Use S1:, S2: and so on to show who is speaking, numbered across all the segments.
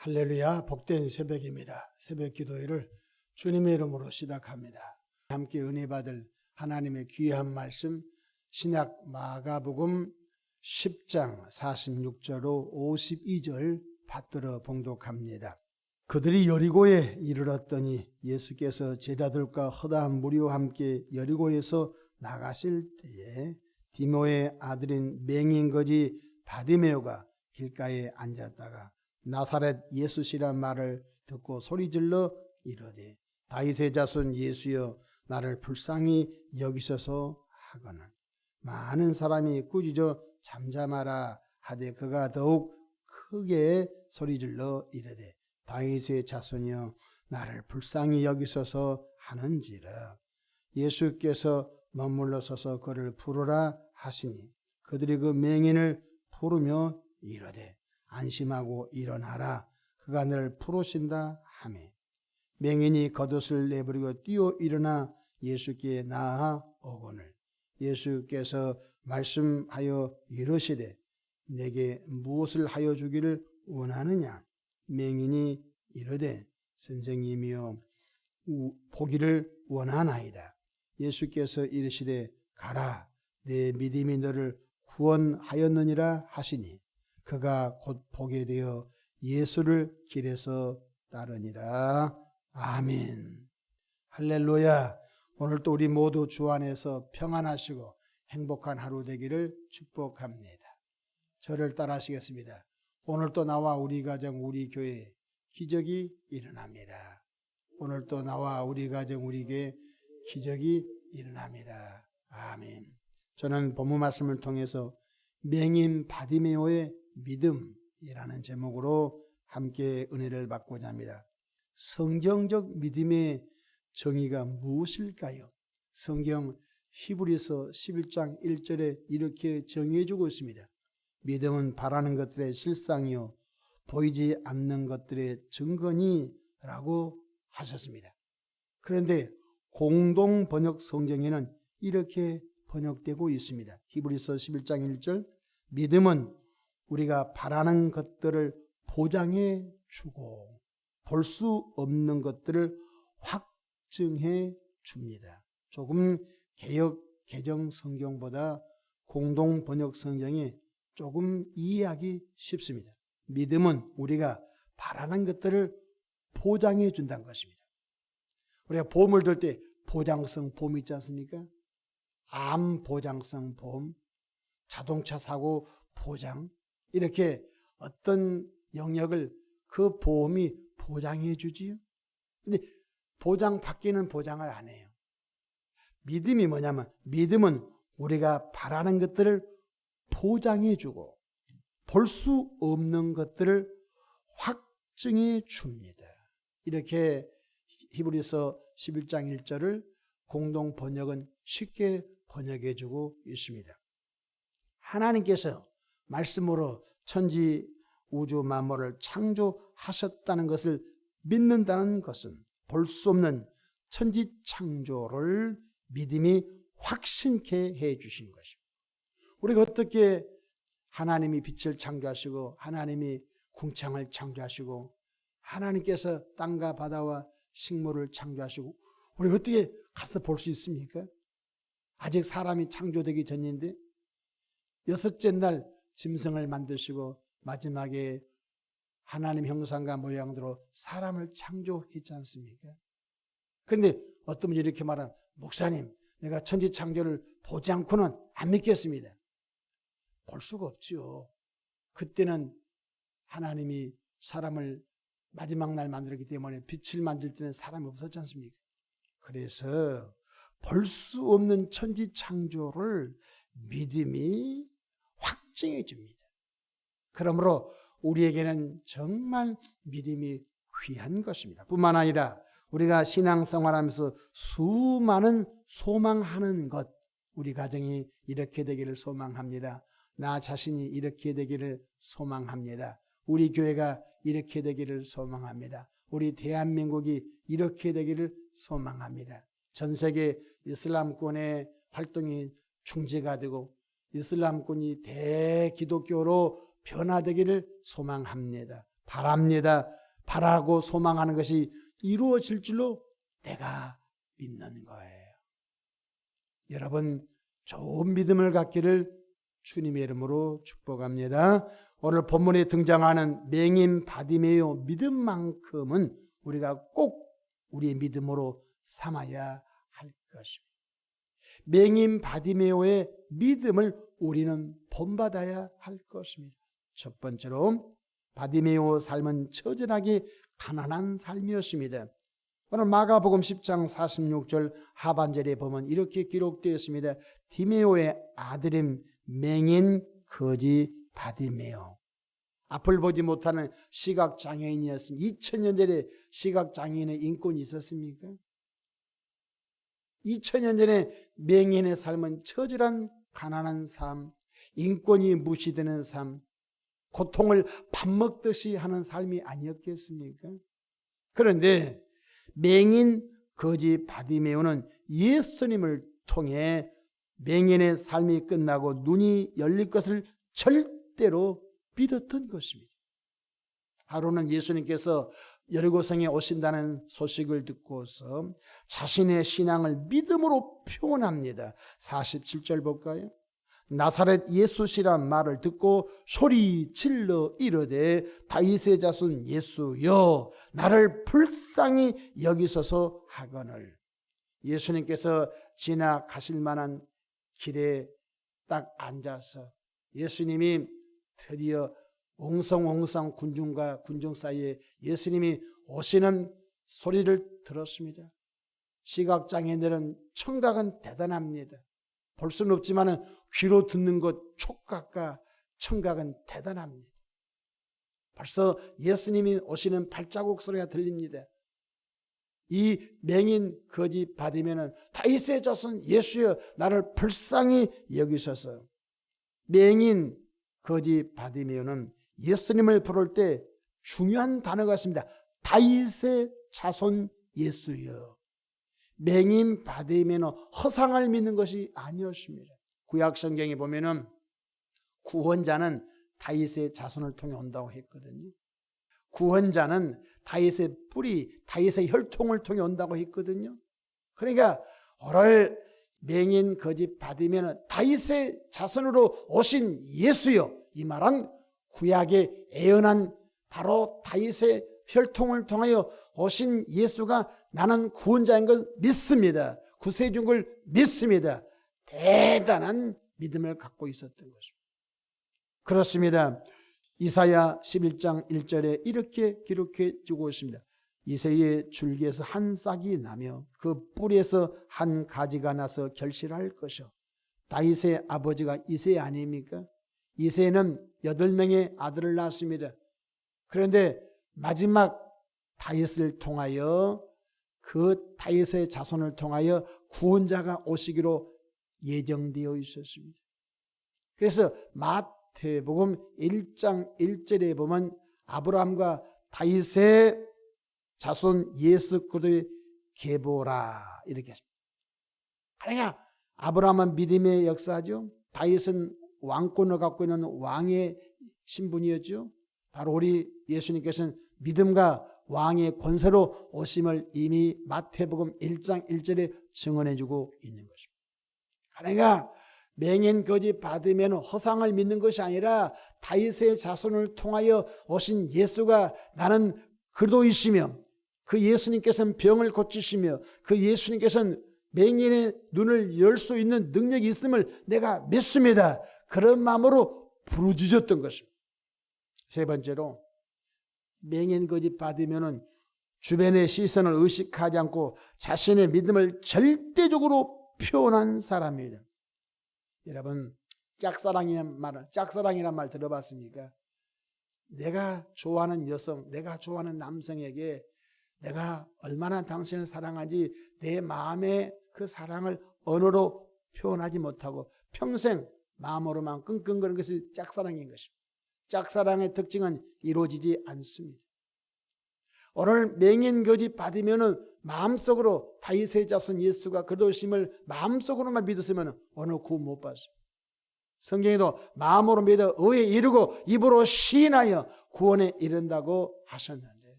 S1: 할렐루야, 복된 새벽입니다. 새벽 기도회를 주님의 이름으로 시작합니다. 함께 은혜 받을 하나님의 귀한 말씀, 신약 마가복음 10장 46절로 52절 받들어 봉독합니다. 그들이 여리고에 이르렀더니 예수께서 제자들과 허다한 무리와 함께 여리고에서 나가실 때에 디모의 아들인 맹인거지 바디메오가 길가에 앉았다가 나사렛 예수시란 말을 듣고 소리질러 이르되 다윗의 자손 예수여 나를 불쌍히 여기소서 하거늘 많은 사람이 꾸짖어 잠잠하라 하되 그가 더욱 크게 소리질러 이르되 다윗의 자손이여 나를 불쌍히 여기소서 하는지라. 예수께서 머물러 서서 그를 부르라 하시니 그들이 그 맹인을 부르며 이르되 안심하고 일어나라 그가 너를 부르신다 하매 맹인이 겉옷을 내버리고 뛰어 일어나 예수께 나아 오거늘 예수께서 말씀하여 이르시되 내게 무엇을 하여 주기를 원하느냐. 맹인이 이르되 선생님이여 보기를 원하나이다. 예수께서 이르시되 가라 내 믿음이 너를 구원하였느니라 하시니 그가 곧 보게 되어 예수를 길에서 따르니라. 아멘. 할렐루야. 오늘도 우리 모두 주 안에서 평안하시고 행복한 하루 되기를 축복합니다. 저를 따라하시겠습니다. 오늘도 나와 우리 가정 우리 교회 기적이 일어납니다. 오늘도 나와 우리 가정 우리 교회 기적이 일어납니다. 아멘. 저는 본문 말씀을 통해서 맹인 바디메오의 믿음이라는 제목으로 함께 은혜를 받고자 합니다. 성경적 믿음의 정의가 무엇일까요? 성경 히브리서 11장 1절에 이렇게 정의해주고 있습니다. 믿음은 바라는 것들의 실상이요 보이지 않는 것들의 증거니라고 하셨습니다. 그런데 공동 번역 성경에는 이렇게 번역되고 있습니다. 히브리서 11장 1절 믿음은 우리가 바라는 것들을 보장해 주고 볼 수 없는 것들을 확증해 줍니다. 조금 개역 개정 성경보다 공동 번역 성경이 조금 이해하기 쉽습니다. 믿음은 우리가 바라는 것들을 보장해 준다는 것입니다. 우리가 보험을 들 때 보장성 보험 있지 않습니까? 암 보장성 보험, 자동차 사고 보장, 이렇게 어떤 영역을 그 보험이 보장해 주지요. 근데 보장 받기는 보장을 안 해요. 믿음이 뭐냐면 믿음은 우리가 바라는 것들을 보장해 주고 볼 수 없는 것들을 확증해 줍니다. 이렇게 히브리서 11장 1절을 공동 번역은 쉽게 번역해 주고 있습니다. 하나님께서 말씀으로 천지 우주 만물을 창조하셨다는 것을 믿는다는 것은 볼 수 없는 천지 창조를 믿음이 확신케 해 주신 것입니다. 우리가 어떻게 하나님이 빛을 창조하시고 하나님이 궁창을 창조하시고 하나님께서 땅과 바다와 식물을 창조하시고 우리가 어떻게 가서 볼 수 있습니까? 아직 사람이 창조되기 전인데 여섯째 날 짐승을 만드시고 마지막에 하나님 형상과 모양대로 사람을 창조했지 않습니까? 그런데 어떤 분이 이렇게 말하면 목사님 내가 천지 창조를 보지 않고는 안 믿겠습니다. 볼 수가 없죠. 그때는 하나님이 사람을 마지막 날 만들었기 때문에 빛을 만들 때는 사람이 없었지 않습니까? 그래서 볼 수 없는 천지 창조를 믿음이 확증해 줍니다. 그러므로 우리에게는 정말 믿음이 귀한 것입니다. 뿐만 아니라 우리가 신앙생활하면서 수많은 소망하는 것, 우리 가정이 이렇게 되기를 소망합니다. 나 자신이 이렇게 되기를 소망합니다. 우리 교회가 이렇게 되기를 소망합니다. 우리 대한민국이 이렇게 되기를 소망합니다. 전 세계 이슬람권의 활동이 중재가 되고 이슬람권이 대기독교로 변화되기를 소망합니다. 바랍니다. 바라고 소망하는 것이 이루어질 줄로 내가 믿는 거예요. 여러분 좋은 믿음을 갖기를 주님의 이름으로 축복합니다. 오늘 본문에 등장하는 맹인 바디메오 믿음만큼은 우리가 꼭 우리의 믿음으로 삼아야 할 것입니다. 맹인 바디메오의 믿음을 우리는 본받아야 할 것입니다. 첫 번째로 바디메오 삶은 처절하게 가난한 삶이었습니다. 오늘 마가복음 10장 46절 하반절에 보면 이렇게 기록되어 있습니다. 디메오의 아들인 맹인 거지 바디메오. 앞을 보지 못하는 시각장애인이었습니다. 2000년 전에 시각장애인의 인권이 있었습니까? 2000년 전에 맹인의 삶은 처절한 가난한 삶, 인권이 무시되는 삶, 고통을 밥 먹듯이 하는 삶이 아니었겠습니까? 그런데 맹인 거지 바디메오는 예수님을 통해 맹인의 삶이 끝나고 눈이 열릴 것을 절대로 믿었던 것입니다. 하루는 예수님께서 여리고성에 오신다는 소식을 듣고서 자신의 신앙을 믿음으로 표현합니다. 47절 볼까요? 나사렛 예수시란 말을 듣고 소리 질러 이르되 다윗의 자손 예수여 나를 불쌍히 여기소서 하거늘. 예수님께서 지나가실 만한 길에 딱 앉아서 예수님이 드디어 옹성옹성 군중과 군중 사이에 예수님이 오시는 소리를 들었습니다. 시각장애인들은 청각은 대단합니다. 볼 수는 없지만 귀로 듣는 것 촉각과 청각은 대단합니다. 벌써 예수님이 오시는 발자국 소리가 들립니다. 이 맹인 거지 받으면 다윗의 자손 예수여 나를 불쌍히 여기소서. 맹인 거지 받으면은 예수님을 부를 때 중요한 단어가 있습니다. 다윗의 자손 예수여. 맹인 받으면 허상을 믿는 것이 아니었습니다. 구약 성경에 보면은 구원자는 다윗의 자손을 통해 온다고 했거든요. 구원자는 다윗의 뿌리, 다윗의 혈통을 통해 온다고 했거든요. 그러니까 오늘 맹인 거짓 받으면 다윗의 자손으로 오신 예수여. 이 말은 구약의 애언한 바로 다윗의 혈통을 통하여 오신 예수가 나는 구원자인 걸 믿습니다. 구세주인 걸 믿습니다. 대단한 믿음을 갖고 있었던 것입니다. 그렇습니다. 이사야 11장 1절에 이렇게 기록해 주고 있습니다. 이새의 줄기에서 한 싹이 나며 그 뿌리에서 한 가지가 나서 결실할 것이요. 다윗의 아버지가 이새 아닙니까? 이새는 8명의 아들을 낳았습니다. 그런데 마지막 다윗을 통하여 그 다윗의 자손을 통하여 구원자가 오시기로 예정되어 있었습니다. 그래서 마태복음 1장 1절에 보면 아브라함과 다윗의 자손 예수 그리스도의 계보라 이렇게 했습니다. 그러니까 아브라함은 믿음의 역사죠. 다윗은 왕권을 갖고 있는 왕의 신분이었죠. 바로 우리 예수님께서는 믿음과 왕의 권세로 오심을 이미 마태복음 1장 1절에 증언해주고 있는 것입니다. 그러니까 맹인 거짓 받으면 허상을 믿는 것이 아니라 다윗의 자손을 통하여 오신 예수가 나는 그리스도이시며 그 예수님께서는 병을 고치시며 그 예수님께서는 맹인의 눈을 열 수 있는 능력이 있음을 내가 믿습니다. 그런 마음으로 부르짖었던 것입니다. 세 번째로 맹인 거짓 받으면 주변의 시선을 의식하지 않고 자신의 믿음을 절대적으로 표현한 사람입니다. 여러분 짝사랑이란 말 들어봤습니까? 내가 좋아하는 여성, 내가 좋아하는 남성에게 내가 얼마나 당신을 사랑하지 내 마음의 그 사랑을 언어로 표현하지 못하고 평생 마음으로만 끙끙거리는 것이 짝사랑인 것입니다. 짝사랑의 특징은 이루어지지 않습니다. 오늘 맹인 거짓 받으면 마음속으로 다윗의 자손 예수가 그리스도심을 마음속으로만 믿었으면 오늘 구원 못 받습니다. 성경에도 마음으로 믿어 의에 이르고 입으로 시인하여 구원에 이른다고 하셨는데,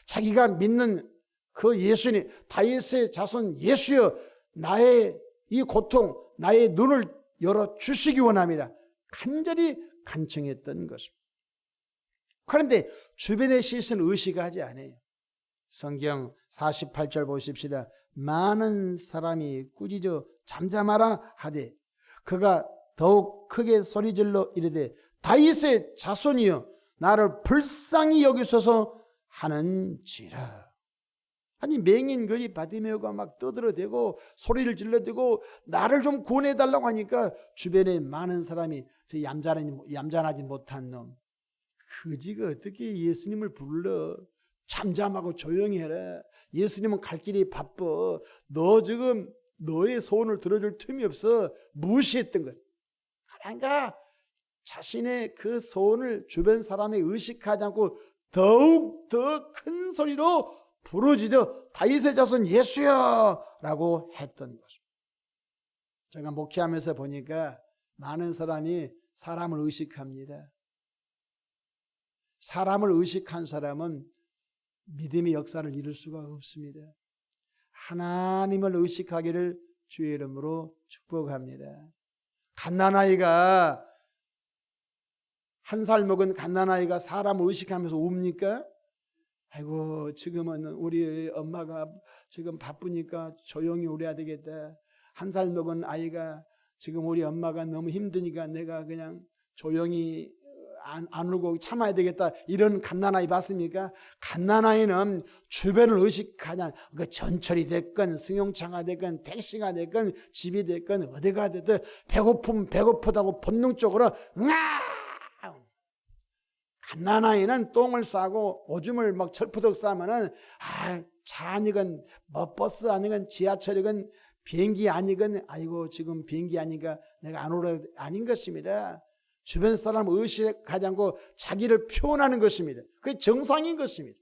S1: 자기가 믿는 그 예수님, 다윗의 자손 예수여, 나의 이 고통, 나의 눈을 열어주시기 원합니다. 간절히 간청했던 것입니다. 그런데 주변의 시선 의식하지 않아요. 성경 48절 보십시다. 많은 사람이 꾸짖어 잠잠하라 하되 그가 더욱 크게 소리질러 이르되 다윗의 자손이여 나를 불쌍히 여기소서 하는지라. 아니 맹인 거지 바디메오가 막 떠들어대고 소리를 질러대고 나를 좀 구원해달라고 하니까 주변에 많은 사람이 저 얌전하지 못한 놈, 그지가 어떻게 예수님을 불러? 잠잠하고 조용히 해라. 예수님은 갈 길이 바빠. 너 지금 너의 소원을 들어줄 틈이 없어. 무시했던 거예요. 그러니까 자신의 그 소원을 주변 사람이 의식하지 않고 더욱 더 큰 소리로 부르짖어 다윗의 자손 예수여 라고 했던 것입니다. 제가 목회하면서 보니까 많은 사람이 사람을 의식합니다. 사람을 의식한 사람은 믿음의 역사를 이룰 수가 없습니다. 하나님을 의식하기를 주의 이름으로 축복합니다. 갓난아이가, 한 살 먹은 갓난아이가 사람을 의식하면서 웁니까? 아이고 지금은 우리 엄마가 지금 바쁘니까 조용히 울어야 되겠다. 한 살 먹은 아이가 지금 우리 엄마가 너무 힘드니까 내가 그냥 조용히 안 울고 참아야 되겠다. 이런 갓난아이 봤습니까? 갓난아이는 주변을 의식하냐. 그 전철이 됐건 승용차가 됐건 택시가 됐건 집이 됐건 어디가 됐든 배고프면 배고프다고 본능적으로 갓난아이는 똥을 싸고 오줌을 막 철푸덕 싸면은 차 아니건 뭐 버스 아니건 지하철이건 비행기 아니건 아이고 지금 비행기 아니니까 내가 안 오래 아닌 것입니다. 주변 사람을 의식하지 않고 자기를 표현하는 것입니다. 그게 정상인 것입니다.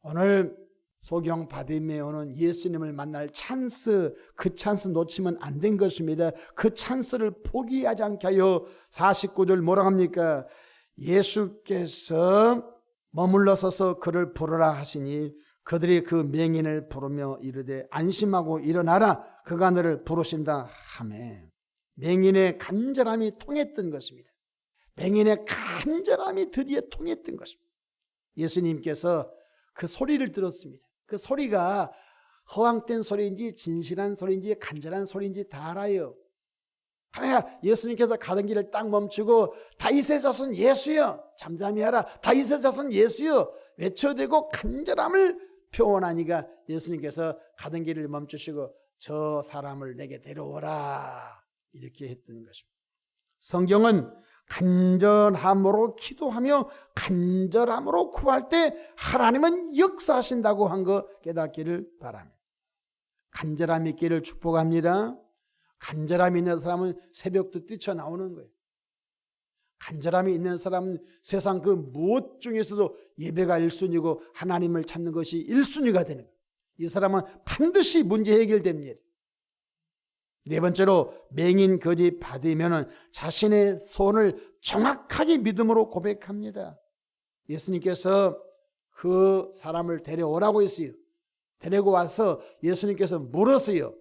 S1: 오늘 소경 바디메오는 예수님을 만날 찬스, 그 찬스 놓치면 안 된 것입니다. 그 찬스를 포기하지 않게 하여 49절 뭐라 합니까? 예수께서 머물러 서서 그를 부르라 하시니 그들이 그 맹인을 부르며 이르되 안심하고 일어나라 그가 너를 부르신다 하매 맹인의 간절함이 통했던 것입니다. 맹인의 간절함이 드디어 통했던 것입니다. 예수님께서 그 소리를 들었습니다. 그 소리가 허황된 소리인지 진실한 소리인지 간절한 소리인지 다 알아요. 그러니까 예수님께서 가던 길을 딱 멈추고 다윗의 자손 예수여 잠잠히 하라 다윗의 자손 예수여 외쳐대고 간절함을 표현하니까 예수님께서 가던 길을 멈추시고 저 사람을 내게 데려오라 이렇게 했던 것입니다. 성경은 간절함으로 기도하며 간절함으로 구할 때 하나님은 역사하신다고 한 거 깨닫기를 바랍니다. 간절함 있기를 축복합니다. 간절함이 있는 사람은 새벽도 뛰쳐나오는 거예요. 간절함이 있는 사람은 세상 그 무엇 중에서도 예배가 1순위고 하나님을 찾는 것이 1순위가 되는 거예요. 이 사람은 반드시 문제 해결됩니다. 네 번째로 맹인 거지 받으면 자신의 소원을 정확하게 믿음으로 고백합니다. 예수님께서 그 사람을 데려오라고 했어요. 데리고 와서 예수님께서 물었어요.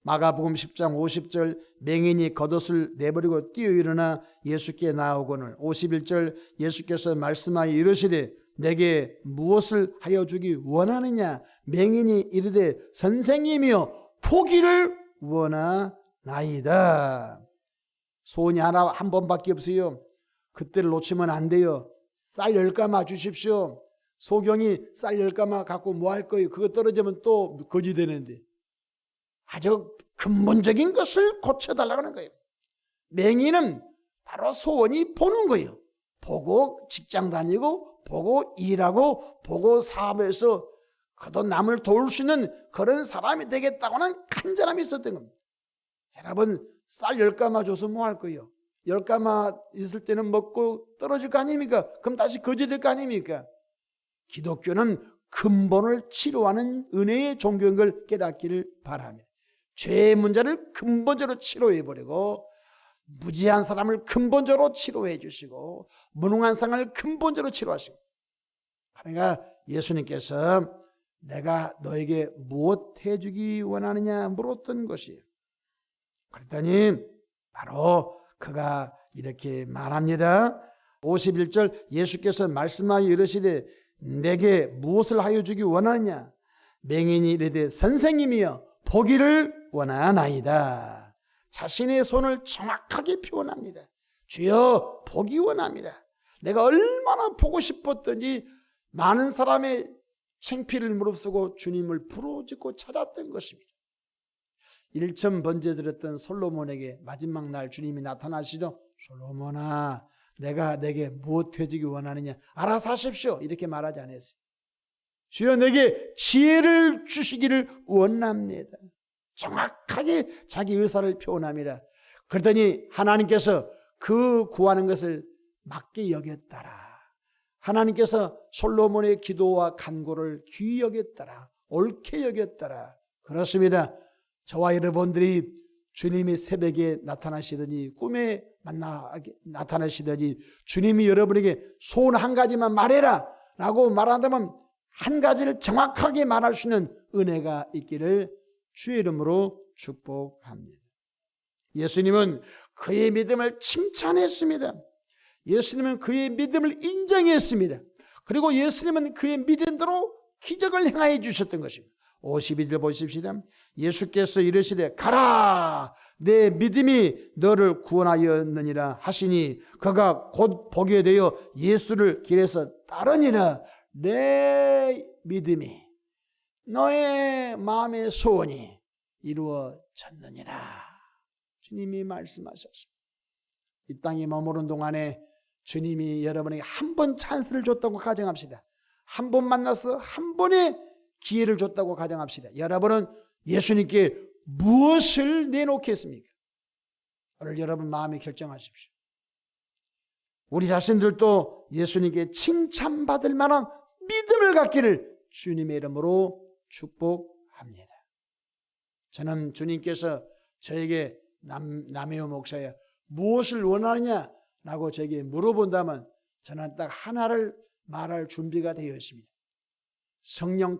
S1: 마가복음 10장 50절 맹인이 겉옷을 내버리고 뛰어 일어나 예수께 나아오거늘 51절 예수께서 말씀하여 이르시되 내게 무엇을 하여 주기 원하느냐 맹인이 이르되 선생님이여 보기를 원하나이다. 소원이 한 번밖에 없어요. 그때를 놓치면 안 돼요. 쌀 10가마 주십시오. 소경이 쌀 10가마 갖고 뭐 할 거예요? 그거 떨어지면 또 거지 되는데 아주 근본적인 것을 고쳐달라고 하는 거예요. 맹인은 바로 소원이 보는 거예요. 보고 직장 다니고 보고 일하고 보고 사업해서 그도 남을 도울 수 있는 그런 사람이 되겠다고 하는 간절함이 있었던 겁니다. 여러분 쌀 10가마 줘서 뭐 할 거예요? 10가마 있을 때는 먹고 떨어질 거 아닙니까? 그럼 다시 거지 될 거 아닙니까? 기독교는 근본을 치료하는 은혜의 종교인 걸 깨닫기를 바랍니다. 죄의 문제를 근본적으로 치료해버리고 무지한 사람을 근본적으로 치료해 주시고 무능한 사람을 근본적으로 치료하시고, 그러니까 예수님께서 내가 너에게 무엇 해주기 원하느냐 물었던 것이에요. 그랬더니 바로 그가 이렇게 말합니다. 51절 예수께서 말씀하여 이르시되 내게 무엇을 하여 주기 원하느냐? 맹인이 이르되 선생님이여 보기를 원하나이다. 자신의 손을 정확하게 표현합니다. 주여 보기 원합니다. 내가 얼마나 보고 싶었던지 많은 사람의 창피를 무릅쓰고 주님을 부르짖고 찾았던 것입니다. 일천 번제 드렸던 솔로몬에게 마지막 날 주님이 나타나시죠. 솔로몬아, 내가 내게 무엇 해주기 원하느냐? 알아서 하십시오. 이렇게 말하지 않았어요. 주여 내게 지혜를 주시기를 원합니다. 정확하게 자기 의사를 표현합니다. 그랬더니 하나님께서 그 구하는 것을 맞게 여겼더라. 하나님께서 솔로몬의 기도와 간구를 귀히 여겼더라. 옳게 여겼더라. 그렇습니다. 저와 여러분들이 주님이 새벽에 나타나시더니 꿈에 나타나시더니 주님이 여러분에게 소원 한 가지만 말해라 라고 말한다면 한 가지를 정확하게 말할 수 있는 은혜가 있기를 주의 이름으로 축복합니다. 예수님은 그의 믿음을 칭찬했습니다. 예수님은 그의 믿음을 인정했습니다. 그리고 예수님은 그의 믿음대로 기적을 행하여 주셨던 것입니다. 52절 보십시다. 예수께서 이르시되 가라 내 믿음이 너를 구원하였느니라 하시니 그가 곧 보게 되어 예수를 길에서 따르니라. 내 믿음이 너의 마음의 소원이 이루어졌느니라. 주님이 말씀하셨습니다. 이 땅에 머무른 동안에 주님이 여러분에게 한 번 찬스를 줬다고 가정합시다. 한 번 만나서 한 번의 기회를 줬다고 가정합시다. 여러분은 예수님께 무엇을 내놓겠습니까? 오늘 여러분 마음에 결정하십시오. 우리 자신들도 예수님께 칭찬받을 만한 믿음을 갖기를 주님의 이름으로 축복합니다. 저는 주님께서 저에게 남해호 목사야 무엇을 원하느냐라고 저에게 물어본다면 저는 딱 하나를 말할 준비가 되어 있습니다. 성령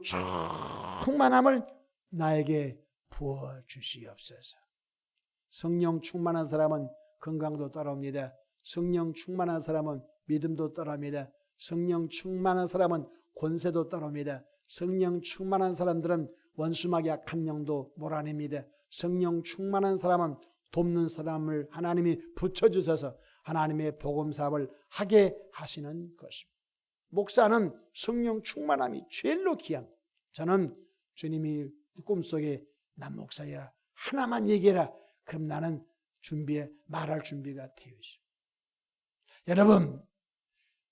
S1: 충만함을 나에게 부어주시옵소서. 성령 충만한 사람은 건강도 따라옵니다. 성령 충만한 사람은 믿음도 따라옵니다. 성령 충만한 사람은 권세도 따라옵니다. 성령 충만한 사람들은 원수마귀 악한 영도 몰아냅니다. 성령 충만한 사람은 돕는 사람을 하나님이 붙여주셔서 하나님의 복음사업을 하게 하시는 것입니다. 목사는 성령 충만함이 제일로 귀합니다. 저는 주님이 꿈속에 난 목사야 하나만 얘기해라. 그럼 나는 말할 준비가 되어 있습니다. 여러분,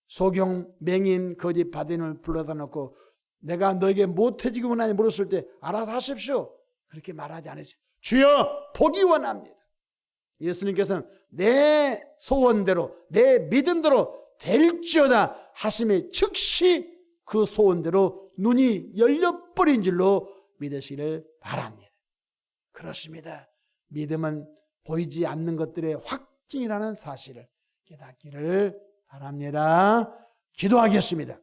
S1: 소경, 맹인, 거짓, 바딘을 불러다 놓고 내가 너에게 못해주기 원하니 물었을 때 알아서 하십시오. 그렇게 말하지 않으세요. 주여 보기 원합니다. 예수님께서는 내 소원대로 내 믿음대로 될지어다 하심에 즉시 그 소원대로 눈이 열려버린 줄로 믿으시기를 바랍니다. 그렇습니다. 믿음은 보이지 않는 것들의 확증이라는 사실을 깨닫기를 바랍니다. 기도하겠습니다.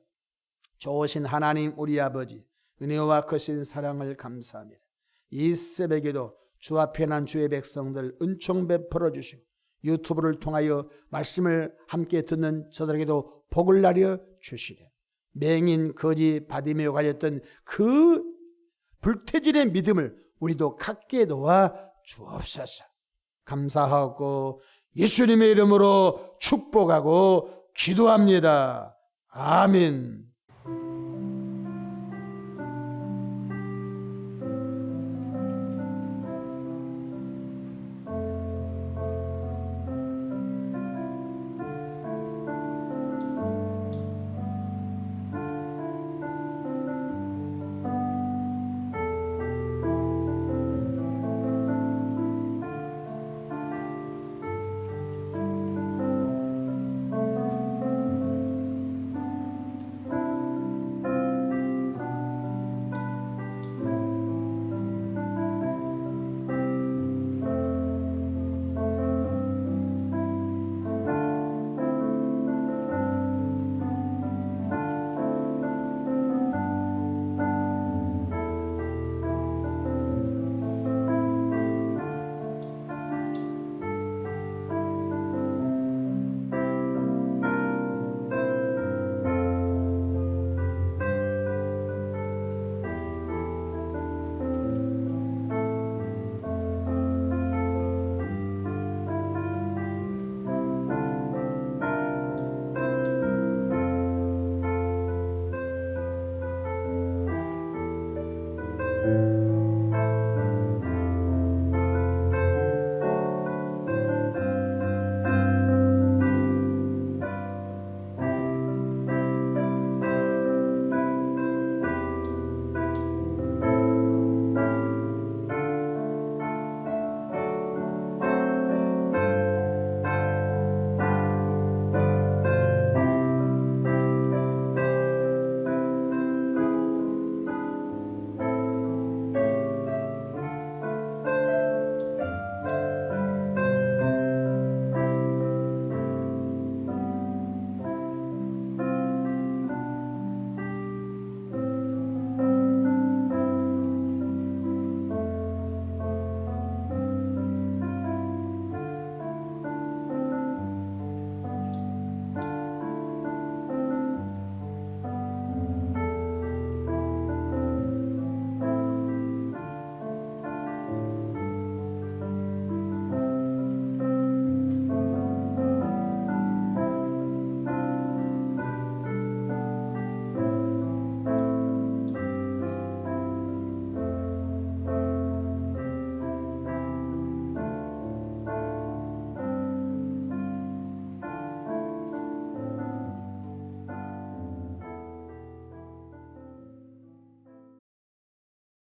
S1: 좋으신 하나님 우리 아버지 은혜와 크신 사랑을 감사합니다. 이 새벽에도 주 앞에 난 주의 백성들 은총 베풀어 주시고 유튜브를 통하여 말씀을 함께 듣는 저들에게도 복을 나려 주시되 맹인 거지 바디메오 가졌던 그 불태질의 믿음을 우리도 갖게 도와 주옵소서. 감사하고 예수님의 이름으로 축복하고 기도합니다. 아멘.